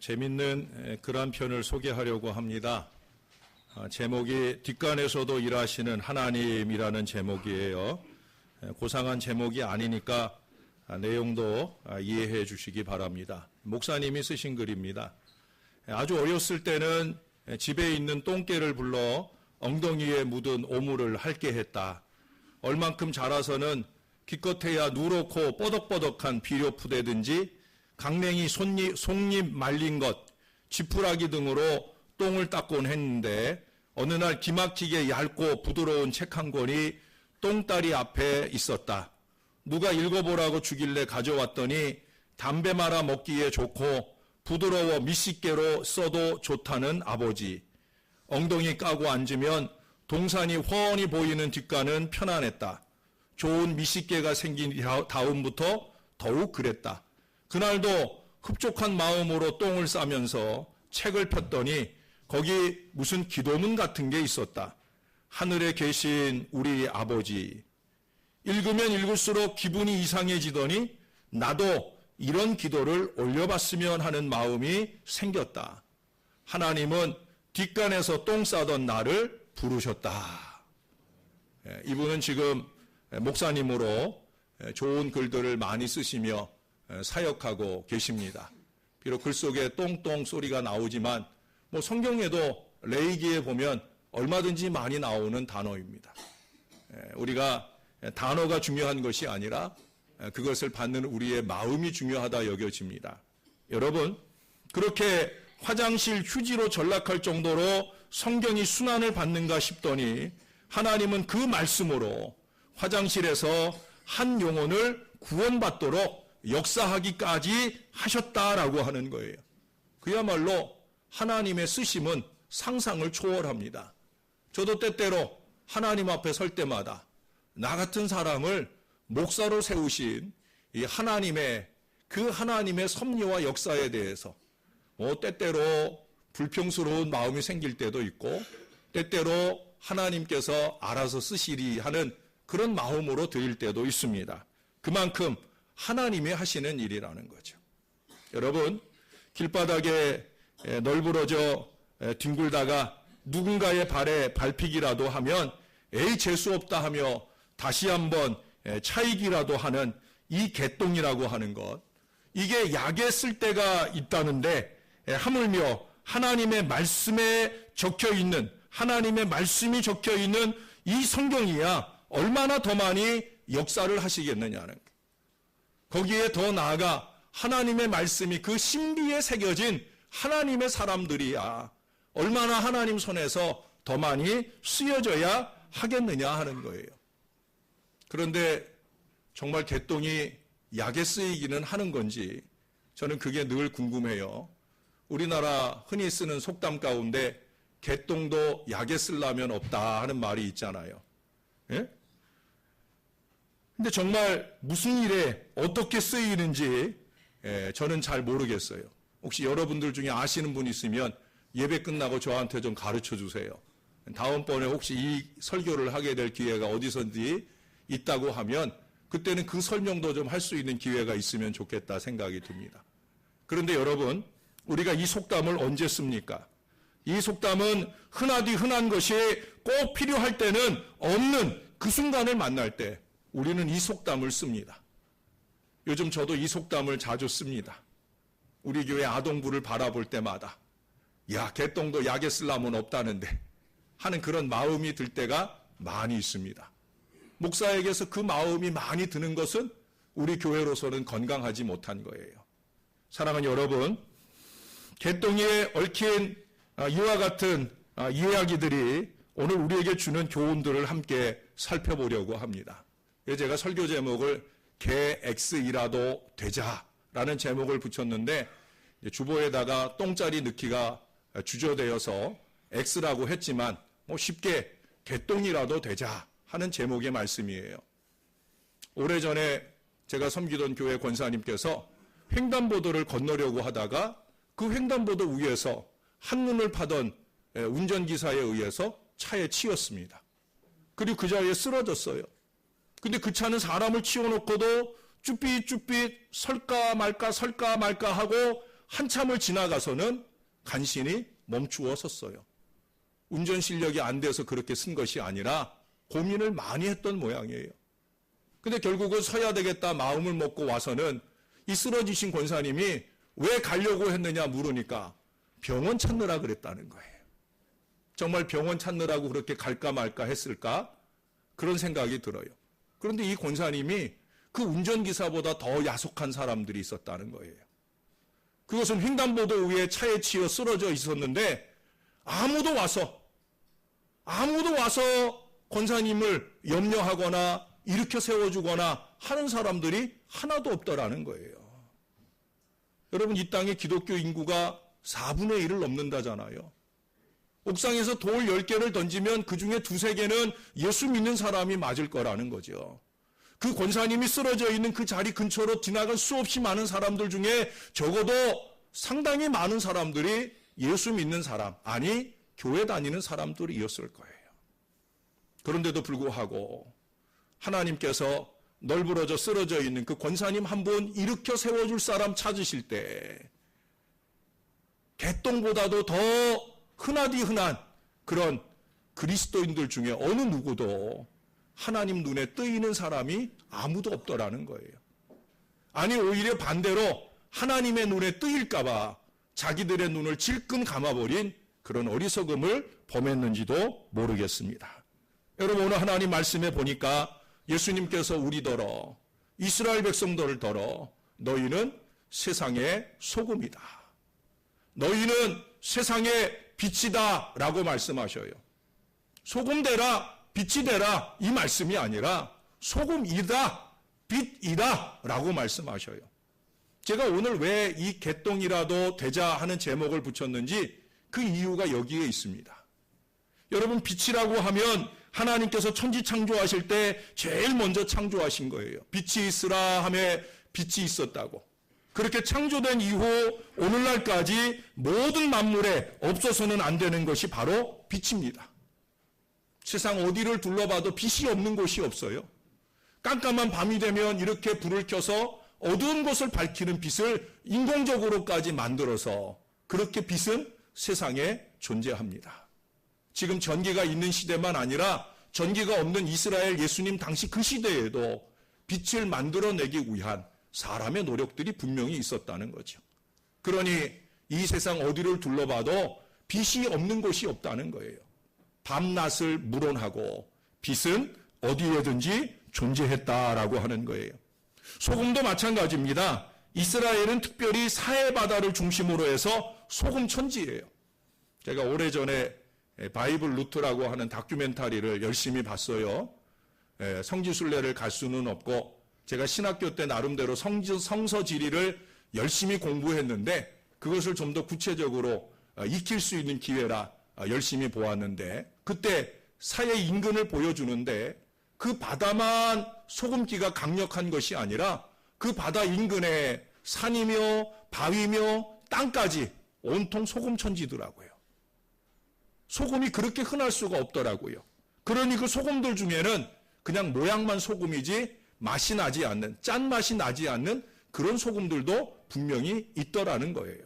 재밌는 그런 편을 소개하려고 합니다. 제목이 뒷간에서도 일하시는 하나님이라는 제목이에요. 고상한 제목이 아니니까 내용도 이해해 주시기 바랍니다. 목사님이 쓰신 글입니다. 아주 어렸을 때는 집에 있는 똥개를 불러 엉덩이에 묻은 오물을 핥게 했다. 얼만큼 자라서는 기껏해야 누렇고 뻐덕뻐덕한 비료푸대든지 강냉이 속잎 말린 것, 지푸라기 등으로 똥을 닦곤 했는데 어느 날 기막히게 얇고 부드러운 책 한 권이 똥다리 앞에 있었다. 누가 읽어보라고 주길래 가져왔더니 담배 말아 먹기에 좋고 부드러워 미식개로 써도 좋다는 아버지. 엉덩이 까고 앉으면 동산이 훤히 보이는 뒷간은 편안했다. 좋은 미식개가 생긴 다음부터 더욱 그랬다. 그날도 흡족한 마음으로 똥을 싸면서 책을 폈더니 거기 무슨 기도문 같은 게 있었다. 하늘에 계신 우리 아버지. 읽으면 읽을수록 기분이 이상해지더니 나도 이런 기도를 올려봤으면 하는 마음이 생겼다. 하나님은 뒷간에서 똥 싸던 나를 부르셨다. 이분은 지금 목사님으로 좋은 글들을 많이 쓰시며 사역하고 계십니다. 비록 글 속에 똥똥 소리가 나오지만 성경에도 레위기에 보면 얼마든지 많이 나오는 단어입니다. 우리가 단어가 중요한 것이 아니라 그것을 받는 우리의 마음이 중요하다 여겨집니다. 여러분, 그렇게 화장실 휴지로 전락할 정도로 성경이 순환을 받는가 싶더니 하나님은 그 말씀으로 화장실에서 한 영혼을 구원받도록 역사하기까지 하셨다라고 하는 거예요. 그야말로 하나님의 쓰심은 상상을 초월합니다. 저도 때때로 하나님 앞에 설 때마다 나 같은 사람을 목사로 세우신 이 하나님의 섭리와 역사에 대해서 때때로 불평스러운 마음이 생길 때도 있고 때때로 하나님께서 알아서 쓰시리 하는 그런 마음으로 드릴 때도 있습니다. 그만큼 하나님이 하시는 일이라는 거죠. 여러분, 길바닥에 널브러져 뒹굴다가 누군가의 발에 밟히기라도 하면 에이 재수없다 하며 다시 한번 차이기라도 하는 이 개똥이라고 하는 것, 이게 약에 쓸 때가 있다는데 하물며 하나님의 말씀에 적혀있는, 하나님의 말씀이 적혀있는 이 성경이야 얼마나 더 많이 역사를 하시겠느냐는 거예요. 거기에 더 나아가 하나님의 말씀이 그 신비에 새겨진 하나님의 사람들이야 얼마나 하나님 손에서 더 많이 쓰여져야 하겠느냐 하는 거예요. 그런데 정말 개똥이 약에 쓰이기는 하는 건지 저는 그게 늘 궁금해요. 우리나라 흔히 쓰는 속담 가운데 개똥도 약에 쓰려면 없다 하는 말이 있잖아요. 예? 근데 정말 무슨 일에 어떻게 쓰이는지 저는 잘 모르겠어요. 혹시 여러분들 중에 아시는 분 있으면 예배 끝나고 저한테 좀 가르쳐 주세요. 다음번에 혹시 이 설교를 하게 될 기회가 어디선지 있다고 하면 그때는 그 설명도 좀 할 수 있는 기회가 있으면 좋겠다 생각이 듭니다. 그런데 여러분, 우리가 이 속담을 언제 씁니까? 이 속담은 흔하디 흔한 것이 꼭 필요할 때는 없는 그 순간을 만날 때 우리는 이 속담을 씁니다. 요즘 저도 이 속담을 자주 씁니다. 우리 교회 아동부를 바라볼 때마다 야, 개똥도 약에 쓰려면 없다는데 하는 그런 마음이 들 때가 많이 있습니다. 목사에게서 그 마음이 많이 드는 것은 우리 교회로서는 건강하지 못한 거예요. 사랑하는 여러분, 개똥이에 얽힌 이와 같은 이야기들이 오늘 우리에게 주는 교훈들을 함께 살펴보려고 합니다. 제가 설교 제목을 개 X이라도 되자라는 제목을 붙였는데 주보에다가 똥자리 넣기가 주저되어서 X라고 했지만 쉽게 개똥이라도 되자 하는 제목의 말씀이에요. 오래전에 제가 섬기던 교회 권사님께서 횡단보도를 건너려고 하다가 그 횡단보도 위에서 한눈을 파던 운전기사에 의해서 차에 치였습니다. 그리고 그 자리에 쓰러졌어요. 근데 그 차는 사람을 치워놓고도 쭈삣쭈삣 설까 말까 하고 한참을 지나가서는 간신히 멈추어 섰어요. 운전 실력이 안 돼서 그렇게 쓴 것이 아니라 고민을 많이 했던 모양이에요. 근데 결국은 서야 되겠다 마음을 먹고 와서는 이 쓰러지신 권사님이 왜 가려고 했느냐 물으니까 병원 찾느라 그랬다는 거예요. 정말 병원 찾느라고 그렇게 갈까 말까 했을까? 그런 생각이 들어요. 그런데 이 권사님이 그 운전기사보다 더 야속한 사람들이 있었다는 거예요. 그것은 횡단보도 위에 차에 치여 쓰러져 있었는데 아무도 와서 권사님을 염려하거나 일으켜 세워주거나 하는 사람들이 하나도 없더라는 거예요. 여러분, 이 땅의 기독교 인구가 4분의 1을 넘는다잖아요. 옥상에서 돌 10개를 던지면 그중에 2-3개는 예수 믿는 사람이 맞을 거라는 거죠. 그 권사님이 쓰러져 있는 그 자리 근처로 지나간 수없이 많은 사람들 중에 적어도 상당히 많은 사람들이 예수 믿는 사람, 아니 교회 다니는 사람들이었을 거예요. 그런데도 불구하고 하나님께서 널브러져 쓰러져 있는 그 권사님 한 분 일으켜 세워줄 사람 찾으실 때 개똥보다도 더 흔하디 흔한 그런 그리스도인들 중에 어느 누구도 하나님 눈에 뜨이는 사람이 아무도 없더라는 거예요. 아니, 오히려 반대로 하나님의 눈에 뜨일까봐 자기들의 눈을 질끈 감아버린 그런 어리석음을 범했는지도 모르겠습니다. 여러분, 오늘 하나님 말씀에 보니까 예수님께서 우리더러 이스라엘 백성들을 더러 너희는 세상의 소금이다. 너희는 세상의 빛이다 라고 말씀하셔요. 소금 되라, 빛이 되라 이 말씀이 아니라 소금이다, 빛이다 라고 말씀하셔요. 제가 오늘 왜 이 개똥이라도 되자 하는 제목을 붙였는지 그 이유가 여기에 있습니다. 여러분, 빛이라고 하면 하나님께서 천지 창조하실 때 제일 먼저 창조하신 거예요. 빛이 있으라 하며 빛이 있었다고. 그렇게 창조된 이후 오늘날까지 모든 만물에 없어서는 안 되는 것이 바로 빛입니다. 세상 어디를 둘러봐도 빛이 없는 곳이 없어요. 깜깜한 밤이 되면 이렇게 불을 켜서 어두운 곳을 밝히는 빛을 인공적으로까지 만들어서 그렇게 빛은 세상에 존재합니다. 지금 전기가 있는 시대만 아니라 전기가 없는 이스라엘 예수님 당시 그 시대에도 빛을 만들어내기 위한 사람의 노력들이 분명히 있었다는 거죠. 그러니 이 세상 어디를 둘러봐도 빛이 없는 곳이 없다는 거예요. 밤낮을 무론하고 빛은 어디에든지 존재했다라고 하는 거예요. 소금도 마찬가지입니다. 이스라엘은 특별히 사해바다를 중심으로 해서 소금 천지예요. 제가 오래전에 바이블 루트라고 하는 다큐멘터리를 열심히 봤어요. 성지순례를 갈 수는 없고 제가 신학교 때 나름대로 성서 지리를 열심히 공부했는데 그것을 좀 더 구체적으로 익힐 수 있는 기회라 열심히 보았는데 그때 사해 인근을 보여주는데 그 바다만 소금기가 강력한 것이 아니라 그 바다 인근에 산이며 바위며 땅까지 온통 소금천지더라고요. 소금이 그렇게 흔할 수가 없더라고요. 그러니 그 소금들 중에는 그냥 모양만 소금이지 맛이 나지 않는, 짠맛이 나지 않는 그런 소금들도 분명히 있더라는 거예요.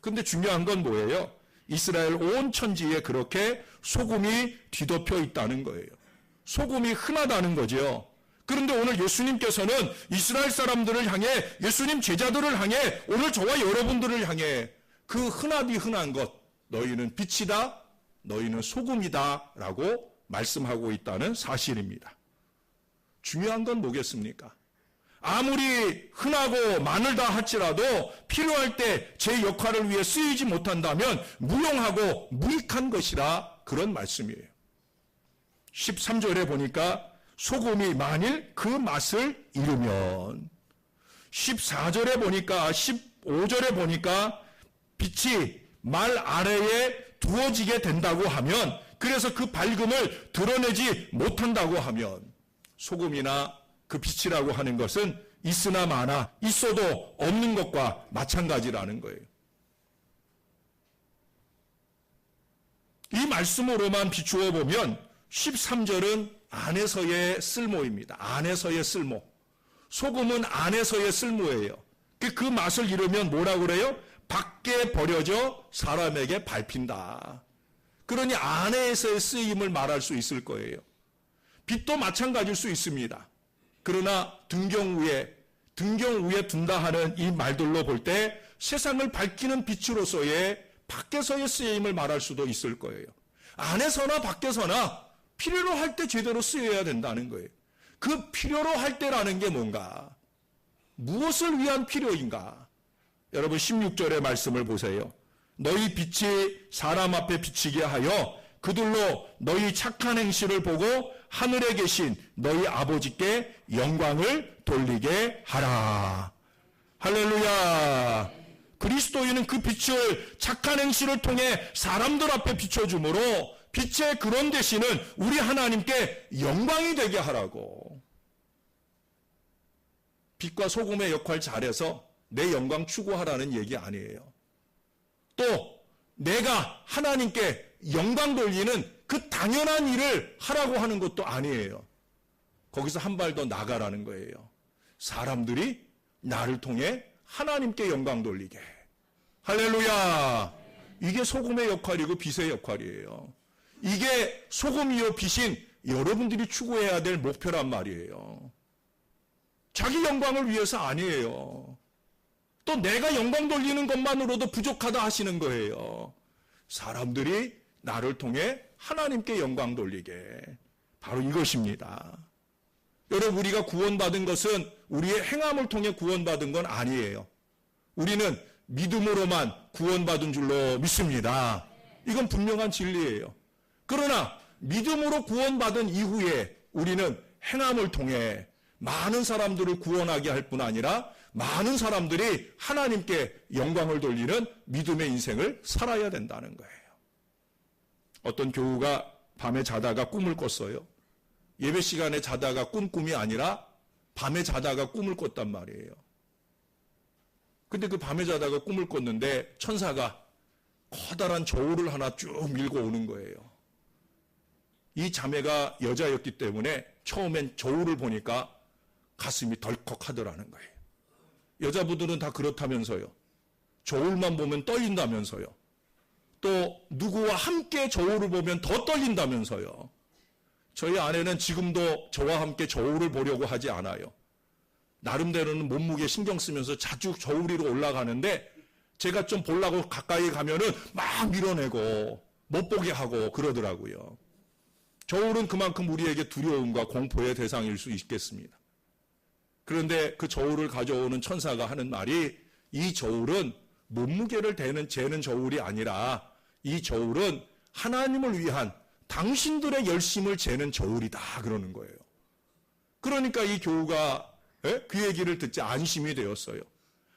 근데 중요한 건 뭐예요? 이스라엘 온 천지에 그렇게 소금이 뒤덮여 있다는 거예요. 소금이 흔하다는 거죠. 그런데 오늘 예수님께서는 이스라엘 사람들을 향해, 예수님 제자들을 향해, 오늘 저와 여러분들을 향해 그 흔하디 흔한 것, 너희는 빛이다, 너희는 소금이다 라고 말씀하고 있다는 사실입니다. 중요한 건 뭐겠습니까? 아무리 흔하고 많을다 할지라도 필요할 때 제 역할을 위해 쓰이지 못한다면 무용하고 무익한 것이라 그런 말씀이에요. 13절에 보니까 소금이 만일 그 맛을 잃으면, 14절에 보니까, 15절에 보니까 빛이 말 아래에 두어지게 된다고 하면, 그래서 그 밝음을 드러내지 못한다고 하면 소금이나 그 빛이라고 하는 것은 있으나 마나 있어도 없는 것과 마찬가지라는 거예요. 이 말씀으로만 비추어 보면 13절은 안에서의 쓸모입니다. 안에서의 쓸모. 소금은 안에서의 쓸모예요. 그 맛을 잃으면 뭐라고 그래요? 밖에 버려져 사람에게 밟힌다. 그러니 안에서의 쓰임을 말할 수 있을 거예요. 빛도 마찬가지일 수 있습니다. 그러나 등경 위에 둔다 하는 이 말들로 볼 때 세상을 밝히는 빛으로서의 밖에서의 쓰임을 말할 수도 있을 거예요. 안에서나 밖에서나 필요로 할 때 제대로 쓰여야 된다는 거예요. 그 필요로 할 때라는 게 뭔가? 무엇을 위한 필요인가? 여러분 16절의 말씀을 보세요. 너희 빛이 사람 앞에 비치게 하여 그들로 너희 착한 행실을 보고 하늘에 계신 너희 아버지께 영광을 돌리게 하라. 할렐루야. 그리스도인은 그 빛을 착한 행실을 통해 사람들 앞에 비춰주므로 빛의 그런 대신은 우리 하나님께 영광이 되게 하라고. 빛과 소금의 역할 잘해서 내 영광 추구하라는 얘기 아니에요. 또 내가 하나님께 영광 돌리는 그 당연한 일을 하라고 하는 것도 아니에요. 거기서 한 발 더 나가라는 거예요. 사람들이 나를 통해 하나님께 영광 돌리게. 할렐루야. 이게 소금의 역할이고 빛의 역할이에요. 이게 소금이요 빛인 여러분들이 추구해야 될 목표란 말이에요. 자기 영광을 위해서 아니에요. 또 내가 영광 돌리는 것만으로도 부족하다 하시는 거예요. 사람들이 나를 통해 하나님께 영광 돌리게. 바로 이것입니다. 여러분, 우리가 구원받은 것은 우리의 행함을 통해 구원받은 건 아니에요. 우리는 믿음으로만 구원받은 줄로 믿습니다. 이건 분명한 진리예요. 그러나 믿음으로 구원받은 이후에 우리는 행함을 통해 많은 사람들을 구원하게 할 뿐 아니라 많은 사람들이 하나님께 영광을 돌리는 믿음의 인생을 살아야 된다는 거예요. 어떤 교우가 밤에 자다가 꿈을 꿨어요. 예배 시간에 자다가 꾼 꿈이 아니라 밤에 자다가 꿈을 꿨단 말이에요. 근데 그 밤에 자다가 꿈을 꿨는데 천사가 커다란 저울을 하나 쭉 밀고 오는 거예요. 이 자매가 여자였기 때문에 처음엔 저울을 보니까 가슴이 덜컥하더라는 거예요. 여자분들은 다 그렇다면서요. 저울만 보면 떨린다면서요. 또 누구와 함께 저울을 보면 더 떨린다면서요. 저희 아내는 지금도 저와 함께 저울을 보려고 하지 않아요. 나름대로는 몸무게 신경 쓰면서 자주 저울 위로 올라가는데 제가 좀 보려고 가까이 가면은 막 밀어내고 못 보게 하고 그러더라고요. 저울은 그만큼 우리에게 두려움과 공포의 대상일 수 있겠습니다. 그런데 그 저울을 가져오는 천사가 하는 말이 이 저울은 몸무게를 재는 저울이 아니라 이 저울은 하나님을 위한 당신들의 열심을 재는 저울이다 그러는 거예요. 그러니까 이 교우가 그 얘기를 듣자 안심이 되었어요.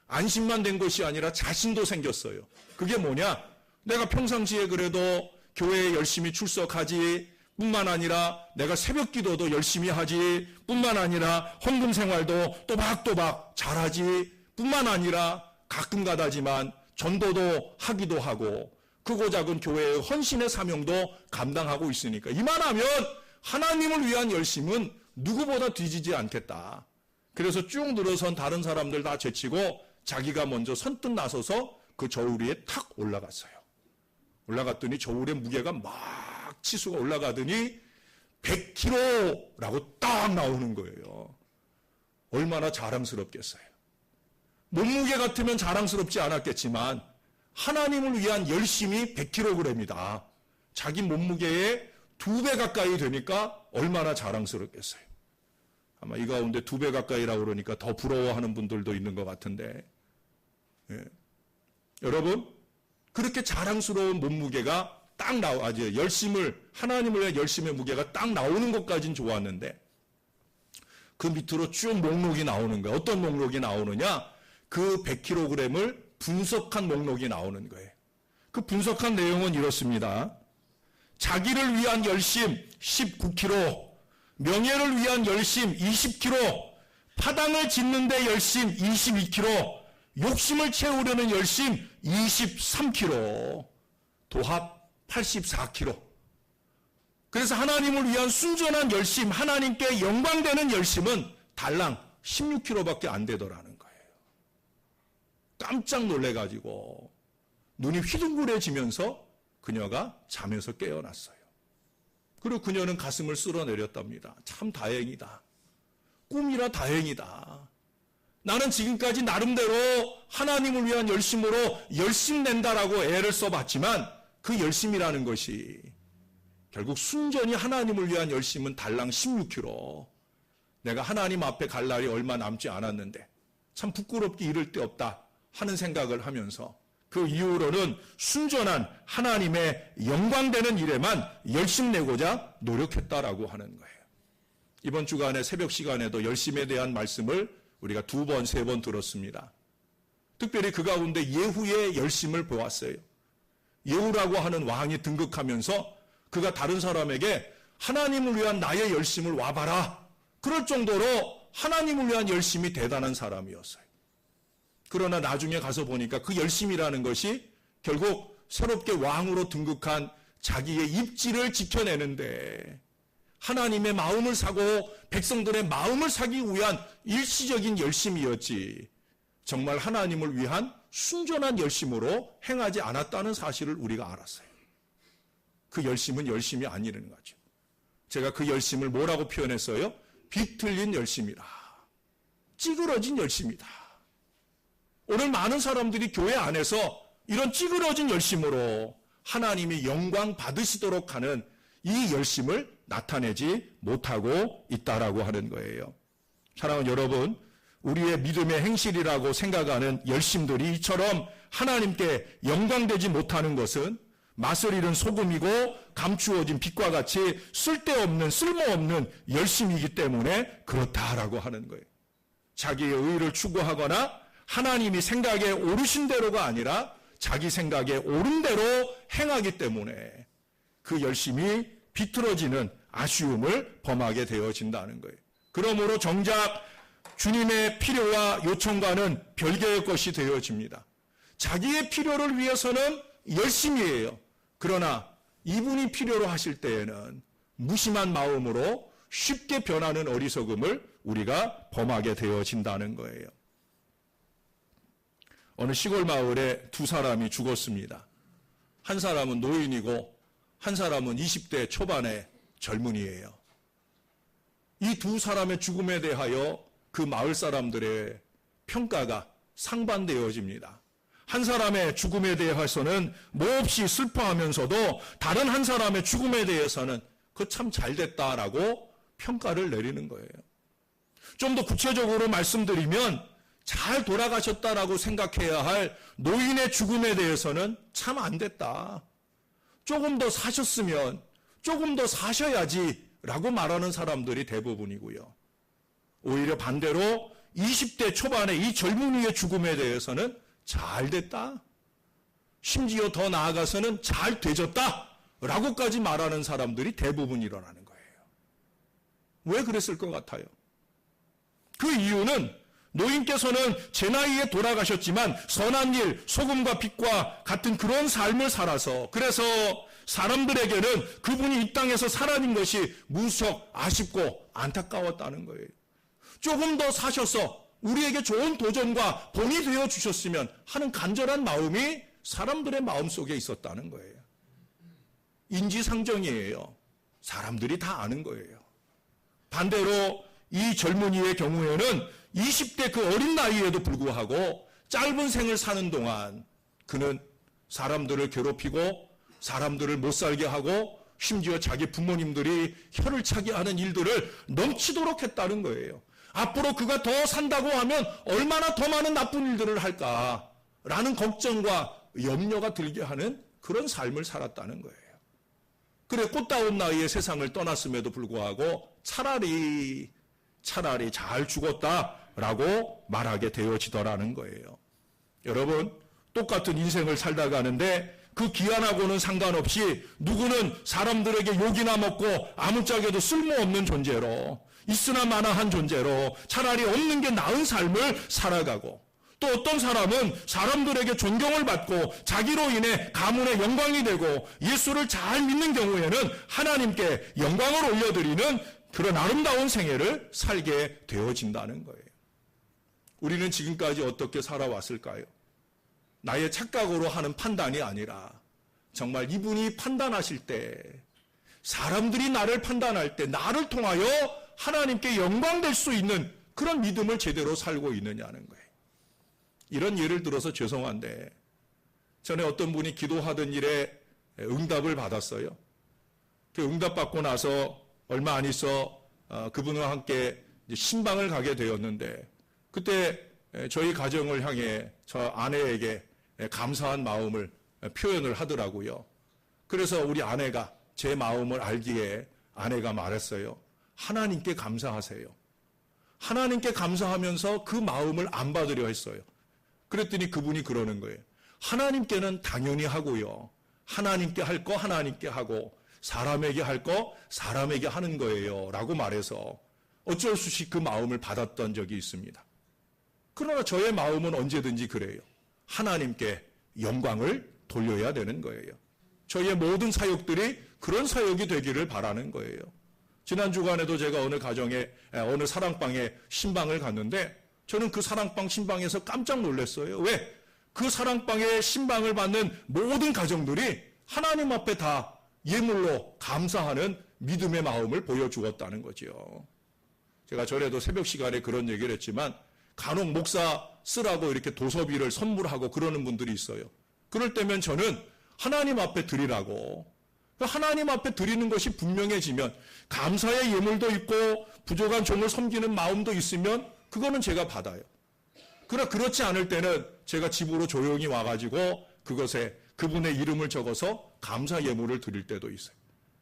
안심만 된 것이 아니라 자신도 생겼어요. 그게 뭐냐? 내가 평상시에 그래도 교회에 열심히 출석하지 뿐만 아니라 내가 새벽 기도도 열심히 하지 뿐만 아니라 헌금 생활도 또박또박 잘하지 뿐만 아니라 가끔 가다지만 전도도 하기도 하고 크고 작은 교회의 헌신의 사명도 감당하고 있으니까 이만하면 하나님을 위한 열심은 누구보다 뒤지지 않겠다. 그래서 쭉 늘어선 다른 사람들 다 제치고 자기가 먼저 선뜻 나서서 그 저울 위에 탁 올라갔어요. 올라갔더니 저울의 무게가 막 치수가 올라가더니 100kg라고 딱 나오는 거예요. 얼마나 자랑스럽겠어요. 몸무게 같으면 자랑스럽지 않았겠지만 하나님을 위한 열심이 100kg이다. 자기 몸무게의 2배 가까이 되니까 얼마나 자랑스럽겠어요. 아마 이 가운데 2배 가까이라고 그러니까 더 부러워하는 분들도 있는 것 같은데 여러분 그렇게 자랑스러운 몸무게가 딱 하나님을 위한 열심의 무게가 딱 나오는 것까진 좋았는데 그 밑으로 쭉 목록이 나오는 거예요. 어떤 목록이 나오느냐? 그 100kg을 분석한 목록이 나오는 거예요. 그 분석한 내용은 이렇습니다. 자기를 위한 열심 19kg, 명예를 위한 열심 20kg, 파당을 짓는 데 열심 22kg, 욕심을 채우려는 열심 23kg, 도합 84kg. 그래서 하나님을 위한 순전한 열심, 하나님께 영광되는 열심은 달랑 16kg밖에 안 되더라는 거예요. 깜짝 놀래가지고 눈이 휘둥그레지면서 그녀가 잠에서 깨어났어요. 그리고 그녀는 가슴을 쓸어내렸답니다. 참 다행이다. 꿈이라 다행이다. 나는 지금까지 나름대로 하나님을 위한 열심으로 열심 낸다라고 애를 써봤지만 그 열심이라는 것이 결국 순전히 하나님을 위한 열심은 달랑 16kg. 내가 하나님 앞에 갈 날이 얼마 남지 않았는데 참 부끄럽게 이를 데 없다 하는 생각을 하면서 그 이후로는 순전한 하나님의 영광되는 일에만 열심내고자 노력했다라고 하는 거예요. 이번 주간에 새벽 시간에도 열심에 대한 말씀을 우리가 2번, 3번 들었습니다. 특별히 그 가운데 예후의 열심을 보았어요. 예후라고 하는 왕이 등극하면서 그가 다른 사람에게 하나님을 위한 나의 열심을 와봐라. 그럴 정도로 하나님을 위한 열심이 대단한 사람이었어요. 그러나 나중에 가서 보니까 그 열심이라는 것이 결국 새롭게 왕으로 등극한 자기의 입지를 지켜내는데 하나님의 마음을 사고 백성들의 마음을 사기 위한 일시적인 열심이었지 정말 하나님을 위한 순전한 열심으로 행하지 않았다는 사실을 우리가 알았어요. 그 열심은 열심이 아니라는 거죠. 제가 그 열심을 뭐라고 표현했어요? 비틀린 열심이다. 찌그러진 열심이다. 오늘 많은 사람들이 교회 안에서 이런 찌그러진 열심으로 하나님이 영광 받으시도록 하는 이 열심을 나타내지 못하고 있다라고 하는 거예요. 사랑하는 여러분, 우리의 믿음의 행실이라고 생각하는 열심들이 이처럼 하나님께 영광되지 못하는 것은 맛을 잃은 소금이고 감추어진 빛과 같이 쓸데없는 쓸모없는 열심이기 때문에 그렇다라고 하는 거예요. 자기의 의를 추구하거나 하나님이 생각에 오르신 대로가 아니라 자기 생각에 옳은 대로 행하기 때문에 그 열심이 비틀어지는 아쉬움을 범하게 되어진다는 거예요. 그러므로 정작 주님의 필요와 요청과는 별개의 것이 되어집니다. 자기의 필요를 위해서는 열심이에요. 그러나 이분이 필요로 하실 때에는 무심한 마음으로 쉽게 변하는 어리석음을 우리가 범하게 되어진다는 거예요. 어느 시골 마을에 두 사람이 죽었습니다. 한 사람은 노인이고 한 사람은 20대 초반의 젊은이에요. 이 두 사람의 죽음에 대하여 그 마을 사람들의 평가가 상반되어집니다. 한 사람의 죽음에 대해서는 몹시 슬퍼하면서도 다른 한 사람의 죽음에 대해서는 그 참 잘됐다라고 평가를 내리는 거예요. 좀 더 구체적으로 말씀드리면 잘 돌아가셨다라고 생각해야 할 노인의 죽음에 대해서는 참 안 됐다. 조금 더 사셨으면 조금 더 사셔야지 라고 말하는 사람들이 대부분이고요. 오히려 반대로 20대 초반의 이 젊은이의 죽음에 대해서는 잘 됐다. 심지어 더 나아가서는 잘 되졌다. 라고까지 말하는 사람들이 대부분 일어나는 거예요. 왜 그랬을 것 같아요? 그 이유는 노인께서는 제 나이에 돌아가셨지만 선한 일, 소금과 빛과 같은 그런 삶을 살아서 그래서 사람들에게는 그분이 이 땅에서 살아진 것이 무척 아쉽고 안타까웠다는 거예요. 조금 더 사셔서 우리에게 좋은 도전과 본이 되어 주셨으면 하는 간절한 마음이 사람들의 마음속에 있었다는 거예요. 인지상정이에요. 사람들이 다 아는 거예요. 반대로 이 젊은이의 경우에는 20대 그 어린 나이에도 불구하고 짧은 생을 사는 동안 그는 사람들을 괴롭히고 사람들을 못 살게 하고 심지어 자기 부모님들이 혀를 차게 하는 일들을 넘치도록 했다는 거예요. 앞으로 그가 더 산다고 하면 얼마나 더 많은 나쁜 일들을 할까라는 걱정과 염려가 들게 하는 그런 삶을 살았다는 거예요. 그래 꽃다운 나이에 세상을 떠났음에도 불구하고 차라리 잘 죽었다라고 말하게 되어지더라는 거예요. 여러분, 똑같은 인생을 살다 가는데 그 기한하고는 상관없이 누구는 사람들에게 욕이나 먹고 아무짝에도 쓸모없는 존재로 있으나 마나한 존재로 차라리 없는 게 나은 삶을 살아가고 또 어떤 사람은 사람들에게 존경을 받고 자기로 인해 가문의 영광이 되고 예수를 잘 믿는 경우에는 하나님께 영광을 올려드리는 그런 아름다운 생애를 살게 되어진다는 거예요. 우리는 지금까지 어떻게 살아왔을까요? 나의 착각으로 하는 판단이 아니라 정말 이분이 판단하실 때, 사람들이 나를 판단할 때 나를 통하여 하나님께 영광될 수 있는 그런 믿음을 제대로 살고 있느냐는 거예요. 이런 예를 들어서 죄송한데, 전에 어떤 분이 기도하던 일에 응답을 받았어요. 그 응답받고 나서 얼마 안 있어 그분과 함께 신방을 가게 되었는데, 그때 저희 가정을 향해 저 아내에게 감사한 마음을 표현을 하더라고요. 그래서 우리 아내가 제 마음을 알기에 아내가 말했어요. 하나님께 감사하세요. 하나님께 감사하면서 그 마음을 안 받으려 했어요. 그랬더니 그분이 그러는 거예요. 하나님께는 당연히 하고요. 하나님께 할 거 하나님께 하고 사람에게 할 거 사람에게 하는 거예요. 라고 말해서 어쩔 수 없이 그 마음을 받았던 적이 있습니다. 그러나 저의 마음은 언제든지 그래요. 하나님께 영광을 돌려야 되는 거예요. 저희의 모든 사역들이 그런 사역이 되기를 바라는 거예요. 지난 주간에도 제가 어느 사랑방에 신방을 갔는데 저는 그 사랑방 신방에서 깜짝 놀랐어요. 왜? 그 사랑방에 신방을 받는 모든 가정들이 하나님 앞에 다 예물로 감사하는 믿음의 마음을 보여주었다는 거죠. 제가 전에도 새벽 시간에 그런 얘기를 했지만 간혹 목사 쓰라고 이렇게 도서비를 선물하고 그러는 분들이 있어요. 그럴 때면 저는 하나님 앞에 드리라고, 하나님 앞에 드리는 것이 분명해지면 감사의 예물도 있고 부족한 종을 섬기는 마음도 있으면 그거는 제가 받아요. 그러나 그렇지 않을 때는 제가 집으로 조용히 와가지고 그것에 그분의 이름을 적어서 감사 예물을 드릴 때도 있어요.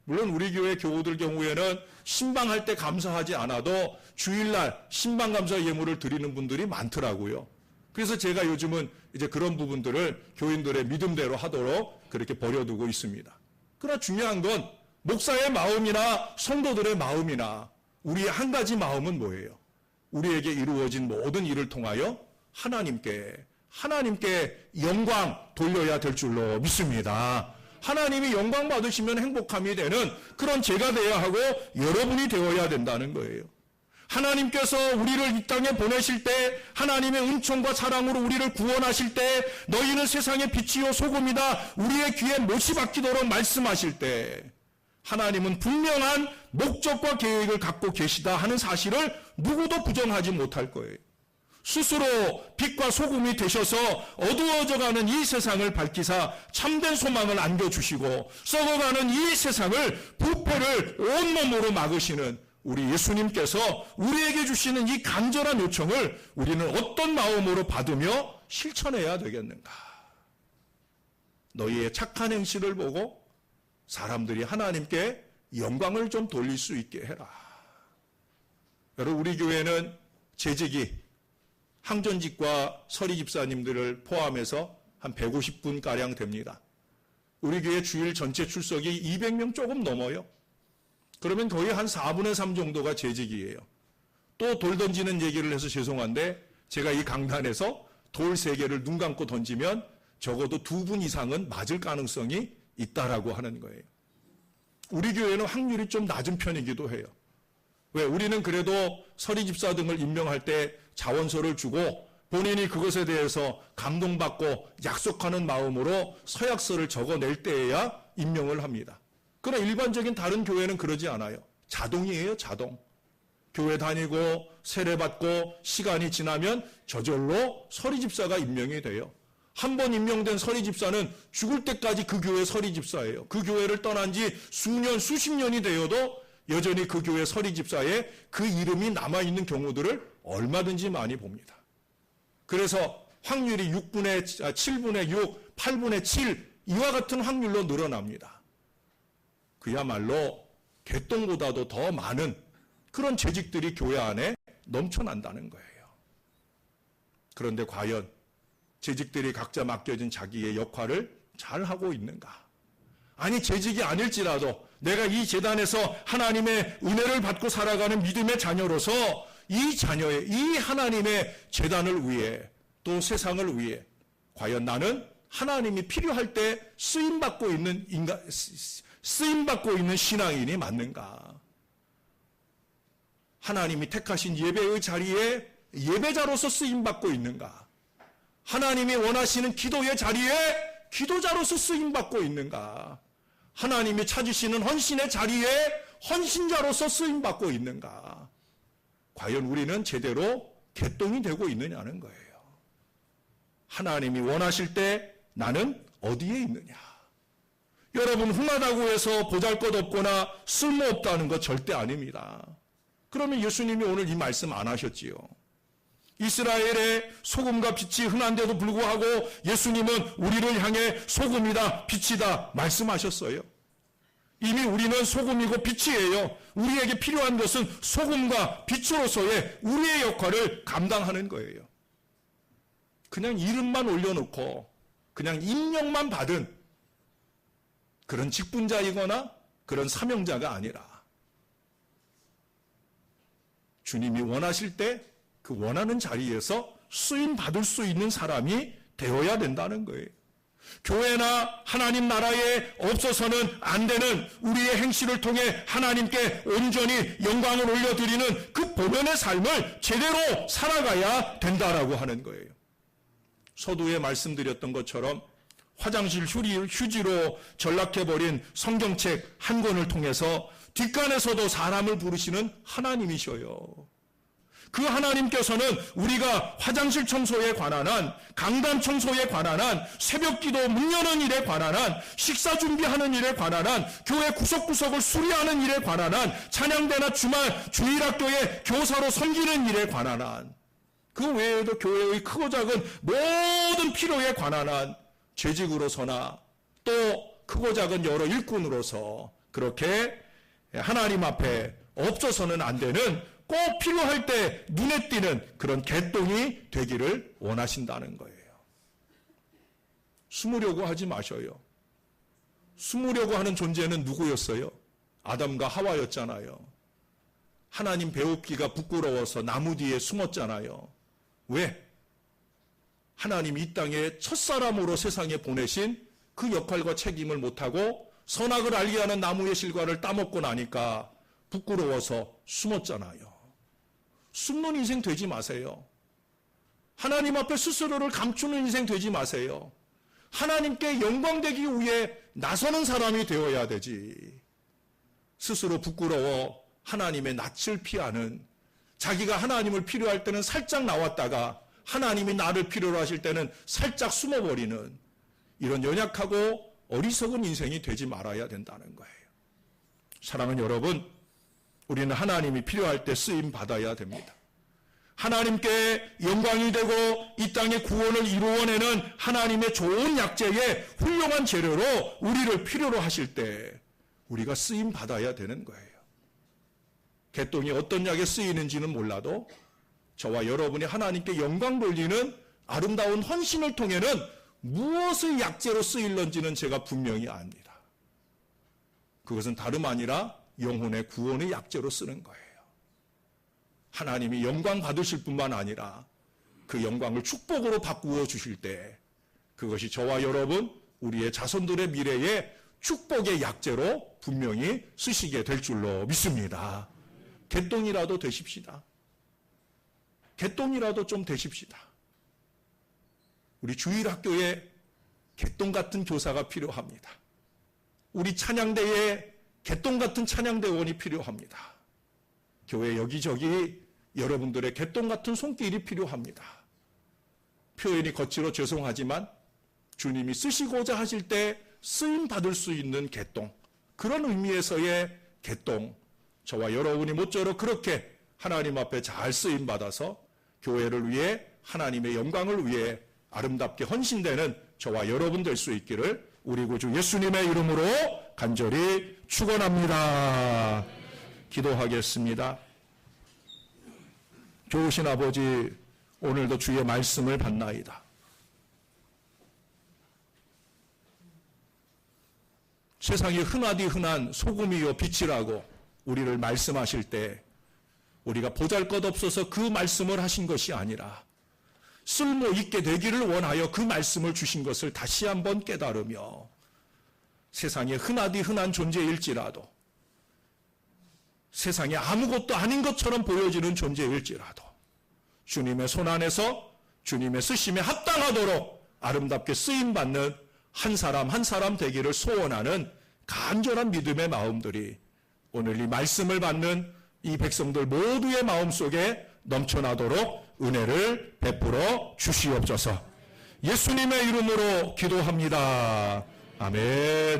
물론 우리 교회 교우들 경우에는 신방할 때 감사하지 않아도 주일날 신방 감사 예물을 드리는 분들이 많더라고요. 그래서 제가 요즘은 이제 그런 부분들을 교인들의 믿음대로 하도록 그렇게 버려두고 있습니다. 그러나 중요한 건 목사의 마음이나 성도들의 마음이나 우리의 한 가지 마음은 뭐예요? 우리에게 이루어진 모든 일을 통하여 하나님께 영광 돌려야 될 줄로 믿습니다. 하나님이 영광 받으시면 행복함이 되는 그런 제가 되어야 하고 여러분이 되어야 된다는 거예요. 하나님께서 우리를 이 땅에 보내실 때 하나님의 은총과 사랑으로 우리를 구원하실 때 너희는 세상의 빛이요 소금이다 우리의 귀에 못이 박히도록 말씀하실 때 하나님은 분명한 목적과 계획을 갖고 계시다 하는 사실을 누구도 부정하지 못할 거예요. 스스로 빛과 소금이 되셔서 어두워져가는 이 세상을 밝히사 참된 소망을 안겨주시고 썩어가는 이 세상을 부패를 온몸으로 막으시는 우리 예수님께서 우리에게 주시는 이 간절한 요청을 우리는 어떤 마음으로 받으며 실천해야 되겠는가? 너희의 착한 행실을 보고 사람들이 하나님께 영광을 좀 돌릴 수 있게 해라. 여러분, 우리 교회는 재직이 항전직과 서리 집사님들을 포함해서 한 150분가량 됩니다. 우리 교회 주일 전체 출석이 200명 조금 넘어요. 그러면 거의 한 4분의 3 정도가 재직이에요. 또 돌 던지는 얘기를 해서 죄송한데 제가 이 강단에서 돌 3개를 눈 감고 던지면 적어도 2분 이상은 맞을 가능성이 있다라고 하는 거예요. 우리 교회는 확률이 좀 낮은 편이기도 해요. 왜? 우리는 그래도 서리 집사 등을 임명할 때 자원서를 주고 본인이 그것에 대해서 감동받고 약속하는 마음으로 서약서를 적어낼 때에야 임명을 합니다. 그러나 일반적인 다른 교회는 그러지 않아요. 자동이에요, 자동. 교회 다니고 세례받고 시간이 지나면 저절로 서리 집사가 임명이 돼요. 한 번 임명된 서리 집사는 죽을 때까지 그 교회 서리 집사예요. 그 교회를 떠난 지 수년, 수십 년이 되어도 여전히 그 교회 서리 집사에 그 이름이 남아있는 경우들을 얼마든지 많이 봅니다. 그래서 확률이 7분의 6, 8분의 7 이와 같은 확률로 늘어납니다. 그야말로 개똥보다도 더 많은 그런 재직들이 교회 안에 넘쳐난다는 거예요. 그런데 과연 재직들이 각자 맡겨진 자기의 역할을 잘 하고 있는가? 아니, 재직이 아닐지라도 내가 이 재단에서 하나님의 은혜를 받고 살아가는 믿음의 자녀로서 이 자녀의, 이 하나님의 재단을 위해 또 세상을 위해 과연 나는 하나님이 필요할 때 쓰임받고 있는 신앙인이 맞는가? 하나님이 택하신 예배의 자리에 예배자로서 쓰임받고 있는가? 하나님이 원하시는 기도의 자리에 기도자로서 쓰임받고 있는가? 하나님이 찾으시는 헌신의 자리에 헌신자로서 쓰임받고 있는가? 과연 우리는 제대로 개똥이 되고 있느냐는 거예요. 하나님이 원하실 때 나는 어디에 있느냐? 여러분, 흥하다고 해서 보잘것없거나 쓸모없다는 것 절대 아닙니다. 그러면 예수님이 오늘 이 말씀 안 하셨지요. 이스라엘의 소금과 빛이 흔한데도 불구하고 예수님은 우리를 향해 소금이다, 빛이다 말씀하셨어요. 이미 우리는 소금이고 빛이에요. 우리에게 필요한 것은 소금과 빛으로서의 우리의 역할을 감당하는 거예요. 그냥 이름만 올려놓고 그냥 임명만 받은 그런 직분자이거나 그런 사명자가 아니라 주님이 원하실 때 그 원하는 자리에서 쓰임 받을 수 있는 사람이 되어야 된다는 거예요. 교회나 하나님 나라에 없어서는 안 되는 우리의 행실을 통해 하나님께 온전히 영광을 올려드리는 그 본연의 삶을 제대로 살아가야 된다라고 하는 거예요. 서두에 말씀드렸던 것처럼 화장실 휴지로 전락해버린 성경책 한 권을 통해서 뒷간에서도 사람을 부르시는 하나님이셔요. 그 하나님께서는 우리가 화장실 청소에 관한 한, 강단 청소에 관한 한, 새벽기도 문 여는 일에 관한 한, 식사 준비하는 일에 관한 한, 교회 구석구석을 수리하는 일에 관한 한, 찬양대나 주일학교에 교사로 섬기는 일에 관한 한, 그 외에도 교회의 크고 작은 모든 필요에 관한 한 재직으로서나 또 크고 작은 여러 일꾼으로서 그렇게 하나님 앞에 없어서는 안 되는 꼭 필요할 때 눈에 띄는 그런 개똥이 되기를 원하신다는 거예요. 숨으려고 하지 마셔요. 숨으려고 하는 존재는 누구였어요? 아담과 하와였잖아요. 하나님 배웁기가 부끄러워서 나무 뒤에 숨었잖아요. 왜? 하나님 이 땅에 첫사람으로 세상에 보내신 그 역할과 책임을 못하고 선악을 알게 하는 나무의 실과를 따먹고 나니까 부끄러워서 숨었잖아요. 숨는 인생 되지 마세요. 하나님 앞에 스스로를 감추는 인생 되지 마세요. 하나님께 영광되기 위해 나서는 사람이 되어야 되지. 스스로 부끄러워 하나님의 낯을 피하는, 자기가 하나님을 필요할 때는 살짝 나왔다가 하나님이 나를 필요로 하실 때는 살짝 숨어버리는 이런 연약하고 어리석은 인생이 되지 말아야 된다는 거예요. 사랑하는 여러분, 우리는 하나님이 필요할 때 쓰임 받아야 됩니다. 하나님께 영광이 되고 이 땅의 구원을 이루어내는 하나님의 좋은 약재의 훌륭한 재료로 우리를 필요로 하실 때 우리가 쓰임 받아야 되는 거예요. 개똥이 어떤 약에 쓰이는지는 몰라도 저와 여러분이 하나님께 영광 돌리는 아름다운 헌신을 통해는 무엇의 약재로 쓰일런지는 제가 분명히 압니다. 그것은 다름 아니라 영혼의 구원의 약재로 쓰는 거예요. 하나님이 영광 받으실 뿐만 아니라 그 영광을 축복으로 바꾸어 주실 때 그것이 저와 여러분, 우리의 자손들의 미래에 축복의 약재로 분명히 쓰시게 될 줄로 믿습니다. 개똥이라도 되십시다. 개똥이라도 좀 되십시다. 우리 주일학교에 개똥 같은 교사가 필요합니다. 우리 찬양대에 개똥 같은 찬양대원이 필요합니다. 교회 여기저기 여러분들의 개똥 같은 손길이 필요합니다. 표현이 거칠어 죄송하지만 주님이 쓰시고자 하실 때 쓰임 받을 수 있는 개똥, 그런 의미에서의 개똥, 저와 여러분이 모쪼록 그렇게 하나님 앞에 잘 쓰임 받아서 교회를 위해 하나님의 영광을 위해 아름답게 헌신되는 저와 여러분 될 수 있기를 우리 구주 예수님의 이름으로 간절히 축원합니다. 기도하겠습니다. 좋으신 아버지, 오늘도 주의 말씀을 받나이다. 세상에 흔하디 흔한 소금이요 빛이라고 우리를 말씀하실 때 우리가 보잘것없어서 그 말씀을 하신 것이 아니라 쓸모있게 되기를 원하여 그 말씀을 주신 것을 다시 한번 깨달으며 세상에 흔하디 흔한 존재일지라도 세상에 아무것도 아닌 것처럼 보여지는 존재일지라도 주님의 손안에서 주님의 쓰심에 합당하도록 아름답게 쓰임받는 한 사람 한 사람 되기를 소원하는 간절한 믿음의 마음들이 오늘 이 말씀을 받는 이 백성들 모두의 마음속에 넘쳐나도록 은혜를 베풀어 주시옵소서. 예수님의 이름으로 기도합니다. 아멘.